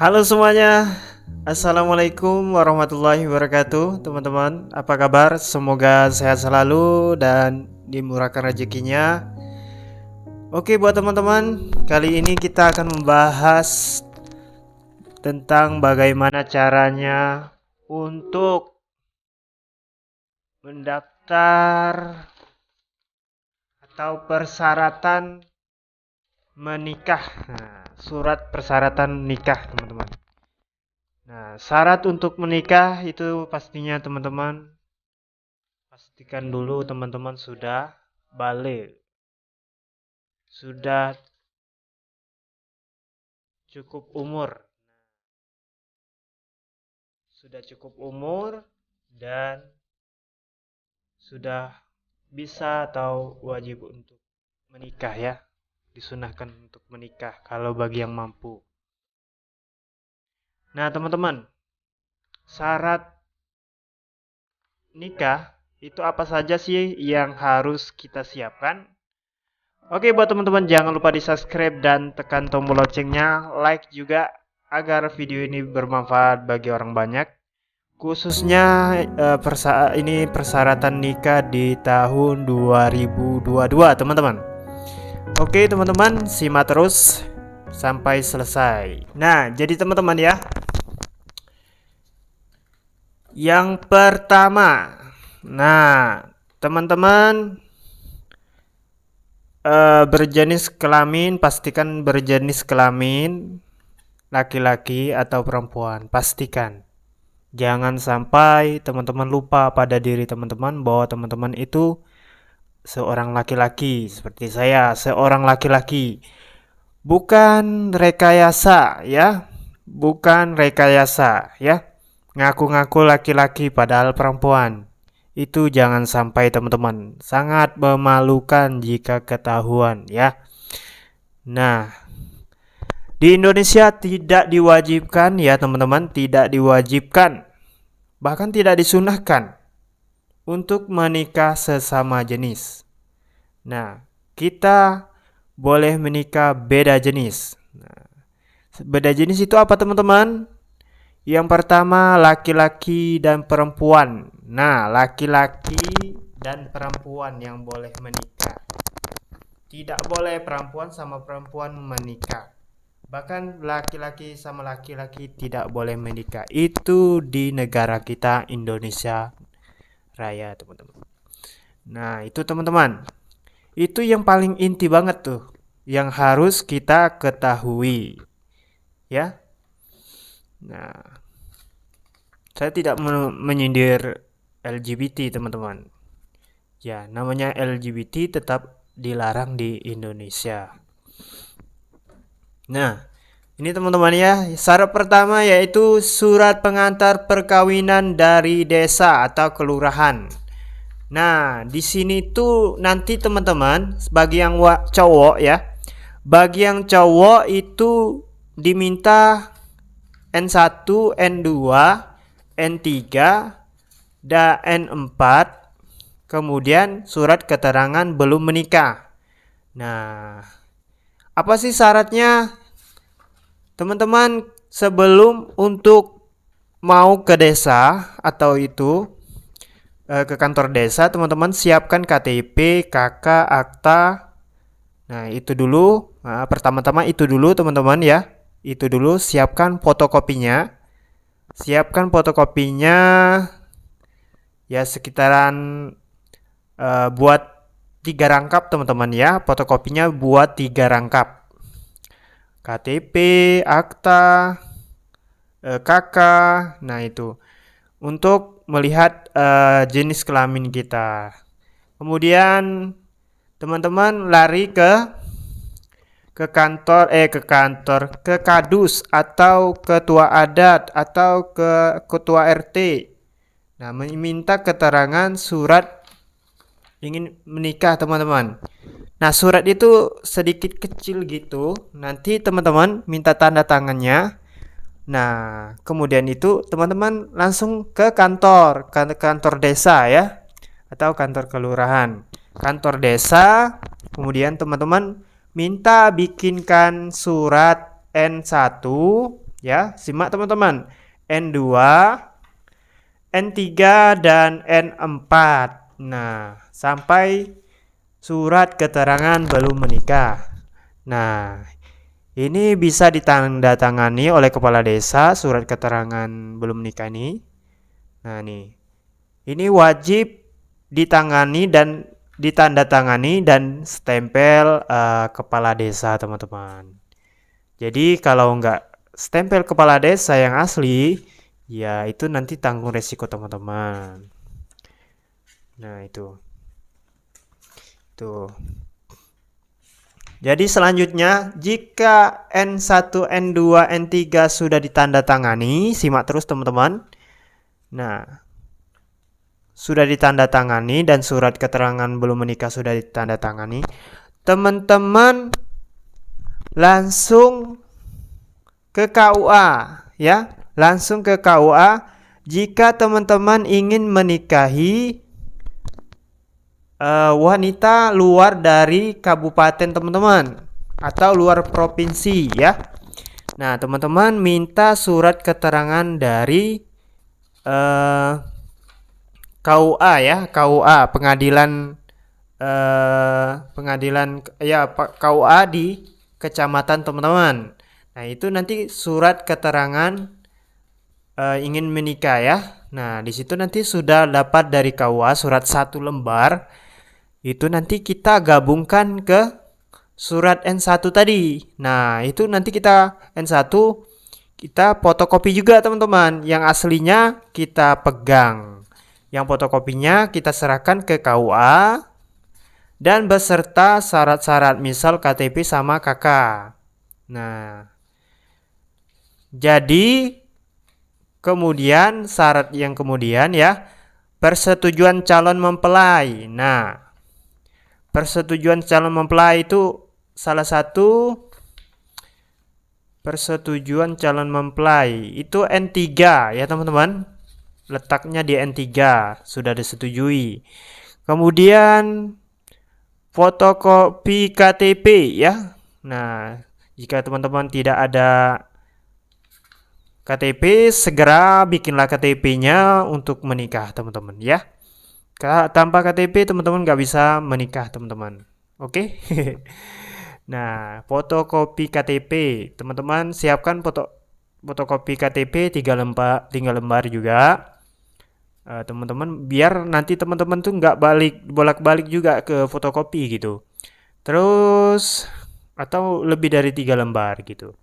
Halo semuanya, Assalamualaikum warahmatullahi wabarakatuh. Teman-teman, apa kabar? Semoga sehat selalu dan dimurahkan rezekinya. Oke, buat teman-teman, kali ini kita akan membahas tentang bagaimana caranya untuk mendaftar atau persyaratan menikah. Nah, surat persyaratan nikah, teman-teman. Nah, syarat untuk menikah itu pastinya teman-teman pastikan dulu teman-teman sudah balik, sudah cukup umur, dan sudah bisa atau wajib untuk menikah ya. Disunahkan untuk menikah kalau bagi yang mampu. Nah, teman-teman, syarat nikah itu apa saja sih yang harus kita siapkan? Oke, buat teman-teman jangan lupa di-subscribe dan tekan tombol loncengnya, like juga agar video ini bermanfaat bagi orang banyak. Khususnya ini persyaratan nikah di tahun 2022, teman-teman. Oke, teman-teman, simak terus sampai selesai. Nah, jadi teman-teman ya. Yang pertama, nah, teman-teman berjenis kelamin, pastikan berjenis kelamin laki-laki atau perempuan. Pastikan. Jangan sampai teman-teman lupa pada diri teman-teman bahwa teman-teman itu seorang laki-laki. Seperti saya, seorang laki-laki. Bukan rekayasa ya. Bukan rekayasa ya. Ngaku-ngaku laki-laki padahal perempuan. Itu jangan sampai teman-teman. Sangat memalukan jika ketahuan ya. Nah, di Indonesia tidak diwajibkan ya teman-teman, tidak diwajibkan, bahkan tidak disunahkan untuk menikah sesama jenis. Nah, kita boleh menikah beda jenis. Nah, beda jenis itu apa teman-teman? Yang pertama laki-laki dan perempuan. Nah, laki-laki dan perempuan yang boleh menikah. Tidak boleh perempuan sama perempuan menikah. Bahkan laki-laki sama laki-laki tidak boleh menikah. Itu di negara kita Indonesia Raya, teman-teman. Nah, itu teman-teman. Itu yang paling inti banget tuh. Yang harus kita ketahui. Ya. Nah, saya tidak menyindir LGBT, teman-teman. Ya, namanya LGBT tetap dilarang di Indonesia. Nah, ini teman-teman ya, syarat pertama yaitu surat pengantar perkawinan dari desa atau kelurahan. Nah, di sini tuh nanti teman-teman, bagi yang cowok ya, bagi yang cowok itu diminta N1, N2, N3, dan N4, kemudian surat keterangan belum menikah. Nah, apa sih syaratnya? Teman-teman, sebelum untuk mau ke desa atau itu ke kantor desa, teman-teman siapkan KTP, KK, akta. Nah, itu dulu. Nah, pertama-tama itu dulu teman-teman ya. Itu dulu, siapkan fotokopinya. Siapkan fotokopinya ya sekitaran buat 3 rangkap teman-teman ya. Fotokopinya buat 3 rangkap. KTP, akta, KK. Nah, itu untuk melihat jenis kelamin kita. Kemudian teman-teman lari ke kadus atau ketua adat atau ke ketua RT. Nah, meminta keterangan surat ingin menikah teman-teman. Nah, surat itu sedikit kecil gitu. Nanti teman-teman minta tanda tangannya. Nah, kemudian itu teman-teman langsung ke kantor desa ya, atau kantor kelurahan. Kantor desa, kemudian teman-teman minta bikinkan surat N1, Ya, simak teman-teman. N2, N3 dan N4. Nah, sampai surat keterangan belum menikah. Nah, ini bisa ditandatangani oleh kepala desa surat keterangan belum menikah ini. Nah, nih. Ini wajib ditangani dan ditandatangani dan stempel kepala desa, teman-teman. Jadi kalau nggak stempel kepala desa yang asli, ya itu nanti tanggung resiko teman-teman. Nah, itu. Tuh. Jadi selanjutnya, jika N1, N2, N3 sudah ditandatangani, simak terus teman-teman. Nah, sudah ditandatangani dan surat keterangan belum menikah sudah ditandatangani, teman-teman langsung ke KUA ya, langsung ke KUA jika teman-teman ingin menikahi wanita luar dari kabupaten teman-teman atau luar provinsi ya. Nah, teman-teman minta surat keterangan dari KUA ya, KUA pengadilan ya, KUA di kecamatan teman-teman. Nah, itu nanti surat keterangan ingin menikah ya. Nah, di situ nanti sudah dapat dari KUA surat 1 lembar. Itu nanti kita gabungkan ke surat N1 tadi. Nah, itu nanti kita N1 kita fotokopi juga teman-teman. Yang aslinya kita pegang. Yang fotokopinya kita serahkan ke KUA dan beserta syarat-syarat misal KTP sama KK. Nah, jadi kemudian syarat yang kemudian ya, persetujuan calon mempelai. Nah, persetujuan calon mempelai itu salah satu persetujuan calon mempelai itu N3 ya teman-teman. Letaknya di N3 sudah disetujui. Kemudian fotokopi KTP ya. Nah, jika teman-teman tidak ada KTP, segera bikinlah KTP-nya untuk menikah teman-teman ya. Tanpa KTP teman-teman nggak bisa menikah teman-teman. Oke? Nah, fotokopi KTP teman-teman siapkan fotokopi KTP 3 lembar juga. Teman-teman biar nanti teman-teman tuh nggak bolak-balik juga ke fotokopi gitu. Terus atau lebih dari 3 lembar gitu.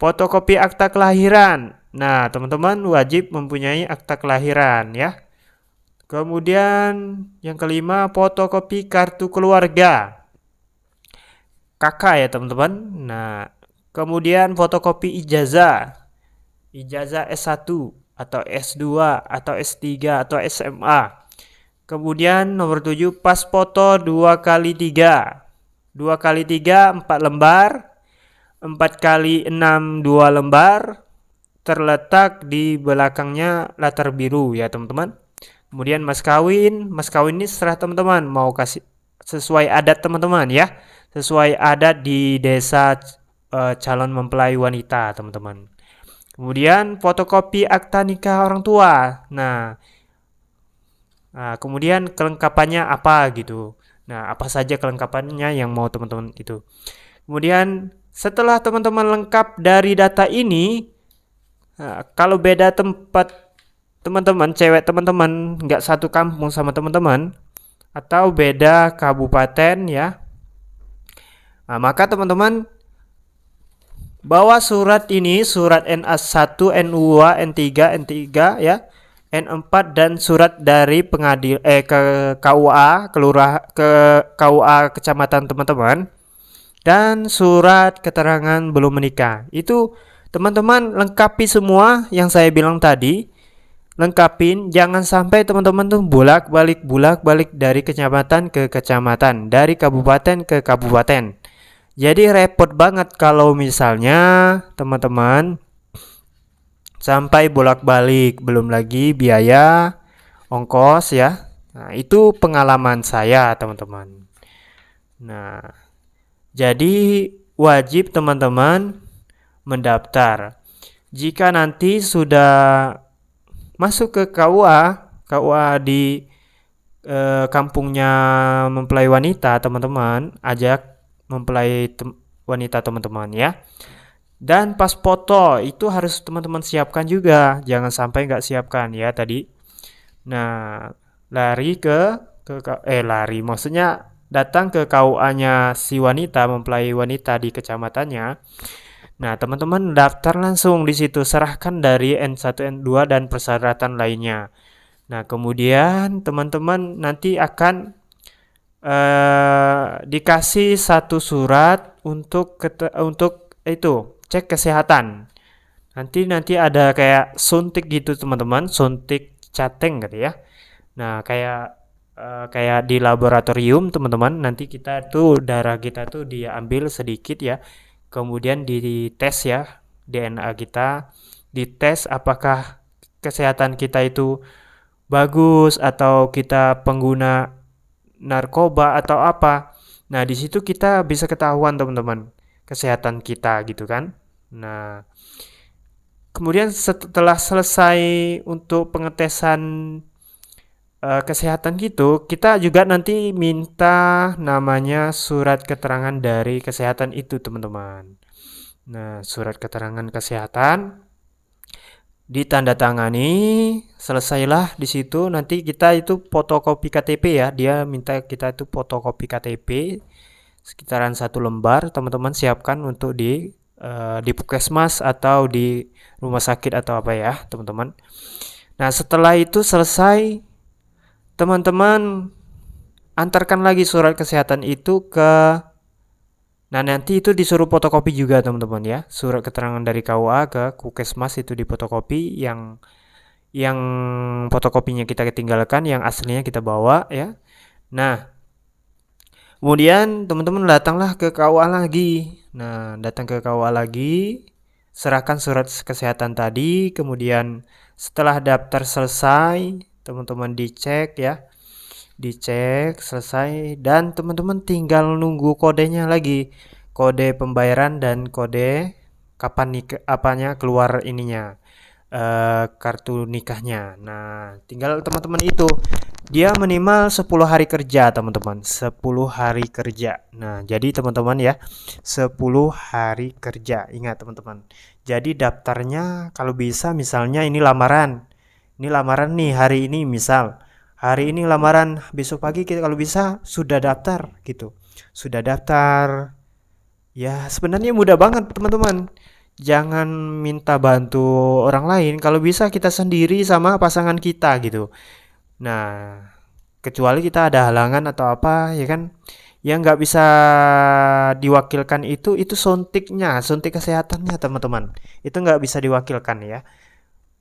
Fotokopi akta kelahiran. Nah, teman-teman wajib mempunyai akta kelahiran ya. Kemudian yang kelima, fotokopi kartu keluarga. Kakak ya teman-teman. Nah, kemudian fotokopi ijazah. Ijazah S1 atau S2 atau S3 atau SMA. Kemudian nomor 7, pas foto 2x3. 2x3 4 lembar. 4x6 2 lembar. Terletak di belakangnya latar biru ya teman-teman. Kemudian mas kawin ini serah teman-teman mau kasih sesuai adat teman-teman ya. Sesuai adat di desa calon mempelai wanita teman-teman. Kemudian fotokopi akta nikah orang tua. Nah, kemudian kelengkapannya apa gitu. Nah, apa saja kelengkapannya yang mau teman-teman itu. Kemudian setelah teman-teman lengkap dari data ini, kalau beda tempat teman-teman, cewek teman-teman nggak satu kampung sama teman-teman atau beda kabupaten ya, maka teman-teman bawa surat ini, surat NA1, N2, N3 ya, N4 dan surat dari ke KUA ke KUA kecamatan teman-teman dan surat keterangan belum menikah. Itu teman-teman lengkapi semua yang saya bilang tadi. Lengkapin, jangan sampai teman-teman tuh bolak-balik dari kecamatan ke kecamatan, dari kabupaten ke kabupaten. Jadi repot banget kalau misalnya teman-teman sampai bolak-balik, belum lagi biaya ongkos ya. Nah, itu pengalaman saya teman-teman. Nah, jadi wajib teman-teman mendaftar. Jika nanti sudah masuk ke KUA di kampungnya mempelai wanita, teman-teman ajak mempelai wanita teman-teman ya. Dan pas foto itu harus teman-teman siapkan juga, jangan sampai nggak siapkan ya tadi. Nah, lari lari maksudnya datang ke KUA-nya si wanita, mempelai wanita di kecamatannya. Nah, teman-teman daftar langsung di situ, serahkan dari N1, N2 dan persyaratan lainnya. Nah, kemudian teman-teman nanti akan dikasih satu surat untuk itu cek kesehatan. Nanti ada kayak suntik gitu teman-teman, suntik cateng gitu ya. Nah, kayak di laboratorium teman-teman, nanti kita tuh darah kita tuh diambil sedikit ya. Kemudian dites ya DNA kita, dites apakah kesehatan kita itu bagus atau kita pengguna narkoba atau apa. Nah, di situ kita bisa ketahuan teman-teman kesehatan kita gitu kan. Nah, kemudian setelah selesai untuk pengetesan kesehatan gitu, kita juga nanti minta namanya surat keterangan dari kesehatan itu, teman-teman. Nah, surat keterangan kesehatan ditandatangani, selesailah di situ. Nanti kita itu fotokopi KTP ya. Dia minta kita itu fotokopi KTP sekitaran 1 lembar. Teman-teman siapkan untuk di puskesmas atau di rumah sakit atau apa ya, teman-teman. Nah, setelah itu selesai, teman-teman antarkan lagi surat kesehatan itu ke. Nah, nanti itu disuruh fotokopi juga teman-teman ya. Surat keterangan dari KUA ke puskesmas itu difotokopi, yang fotokopinya kita ketinggalkan, yang aslinya kita bawa ya. Nah, kemudian teman-teman datanglah ke KUA lagi. Nah, datang ke KUA lagi, serahkan surat kesehatan tadi, kemudian setelah daftar selesai, teman-teman dicek ya. Dicek selesai dan teman-teman tinggal nunggu kodenya lagi. Kode pembayaran dan kode kapan apanya keluar ininya. Kartu nikahnya. Nah, tinggal teman-teman itu dia minimal 10 hari kerja, teman-teman. 10 hari kerja. Nah, jadi teman-teman ya, 10 hari kerja. Ingat, teman-teman. Jadi daftarnya kalau bisa misalnya ini lamaran. Ini lamaran nih hari ini misal. Hari ini lamaran, besok pagi kita kalau bisa sudah daftar gitu. Sudah daftar. Ya, sebenarnya mudah banget, teman-teman. Jangan minta bantu orang lain, kalau bisa kita sendiri sama pasangan kita gitu. Nah, kecuali kita ada halangan atau apa ya kan, yang nggak bisa diwakilkan itu suntiknya, suntik kesehatannya teman-teman, itu nggak bisa diwakilkan ya.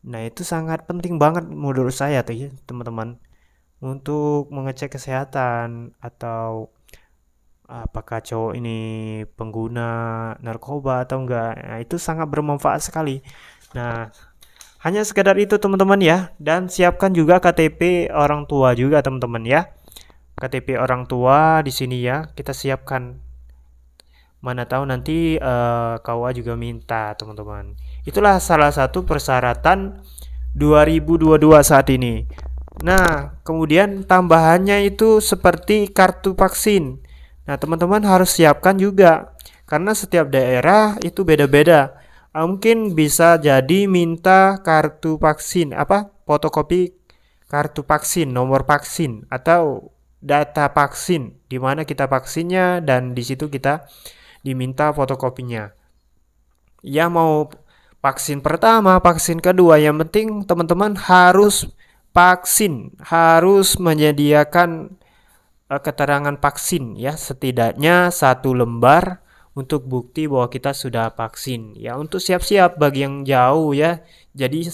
Nah, itu sangat penting banget menurut saya tuh ya teman-teman, untuk mengecek kesehatan atau apakah cowok ini pengguna narkoba atau enggak. Nah, itu sangat bermanfaat sekali. Nah, hanya sekedar itu teman-teman ya. Dan siapkan juga KTP orang tua juga teman-teman ya. KTP orang tua di sini ya, kita siapkan. Mana tahu nanti KUA juga minta teman-teman. Itulah salah satu persyaratan 2022 saat ini. Nah, kemudian tambahannya itu seperti kartu vaksin. Nah, teman-teman harus siapkan juga karena setiap daerah itu beda-beda. Mungkin bisa jadi minta kartu vaksin, fotokopi kartu vaksin, nomor vaksin atau data vaksin di mana kita vaksinnya dan di situ kita diminta fotokopinya. Ya mau vaksin pertama, vaksin kedua, yang penting teman-teman harus vaksin, harus menyediakan keterangan vaksin ya, setidaknya 1 lembar untuk bukti bahwa kita sudah vaksin ya, untuk siap-siap bagi yang jauh ya. Jadi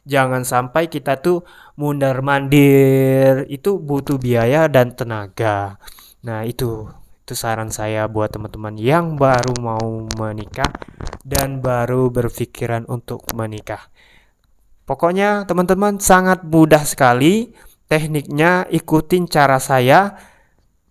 jangan sampai kita tuh mundar-mandir, itu butuh biaya dan tenaga. Nah, itu saran saya buat teman-teman yang baru mau menikah dan baru berpikiran untuk menikah. Pokoknya teman-teman sangat mudah sekali tekniknya, ikutin cara saya,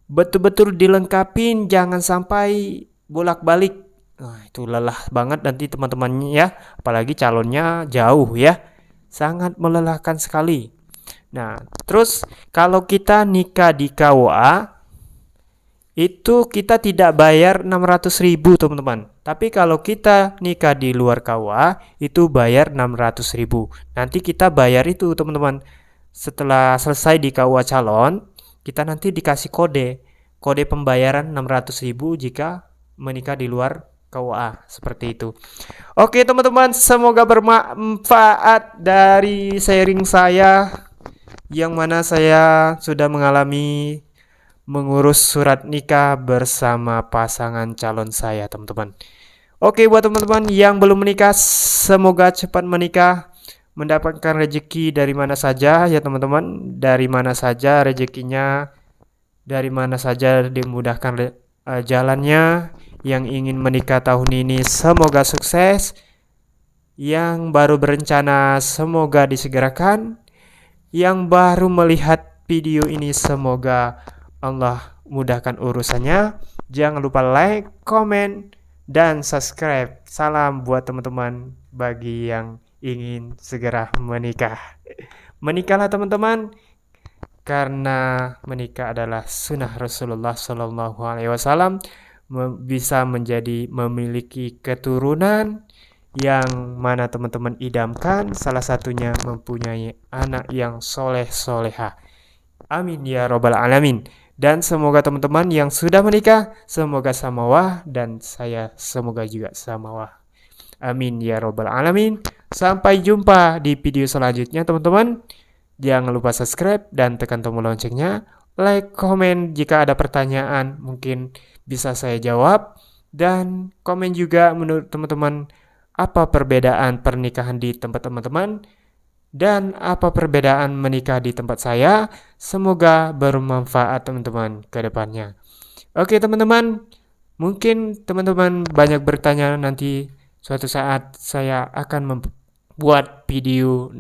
betul-betul dilengkapin, jangan sampai bolak-balik Nah, itu lelah banget nanti teman-temannya ya, apalagi calonnya jauh ya. Sangat melelahkan sekali. Nah, terus kalau kita nikah di KUA itu kita tidak bayar 600.000 teman-teman. Tapi kalau kita nikah di luar KUA itu bayar 600.000. Nanti kita bayar itu teman-teman. Setelah selesai di KUA calon, kita nanti dikasih kode pembayaran 600.000 jika menikah di luar KUA seperti itu. Oke teman-teman, semoga bermanfaat dari sharing saya yang mana saya sudah mengalami mengurus surat nikah bersama pasangan calon saya, teman-teman. Oke, buat teman-teman yang belum menikah, semoga cepat menikah, mendapatkan rezeki dari mana saja ya, teman-teman. Dari mana saja rezekinya, dari mana saja dimudahkan jalannya. Yang ingin menikah tahun ini semoga sukses. Yang baru berencana semoga disegerakan. Yang baru melihat video ini semoga Allah mudahkan urusannya. Jangan lupa like, komen, dan subscribe. Salam buat teman-teman bagi yang ingin segera menikah. Menikahlah teman-teman, karena menikah adalah sunnah Rasulullah Shallallahu Alaihi Wasallam. Bisa menjadi memiliki keturunan yang mana teman-teman idamkan, salah satunya mempunyai anak yang soleh soleha. Amin ya robbal alamin. Dan semoga teman-teman yang sudah menikah semoga samawah, dan saya semoga juga samawah. Amin ya robbal alamin. Sampai jumpa di video selanjutnya teman-teman. Jangan lupa subscribe dan tekan tombol loncengnya. Like, komen jika ada pertanyaan mungkin bisa saya jawab. Dan komen juga menurut teman-teman apa perbedaan pernikahan di tempat teman-teman dan apa perbedaan menikah di tempat saya. Semoga bermanfaat teman-teman ke depannya. Oke teman-teman, mungkin teman-teman banyak bertanya, nanti suatu saat saya akan membuat video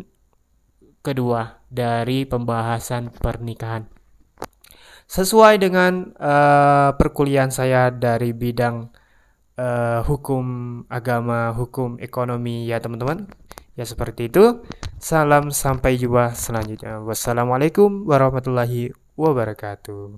kedua dari pembahasan pernikahan sesuai dengan perkuliahan saya dari bidang hukum agama, hukum ekonomi ya teman-teman. Ya seperti itu. Salam, sampai jumpa selanjutnya. Wassalamualaikum warahmatullahi wabarakatuh.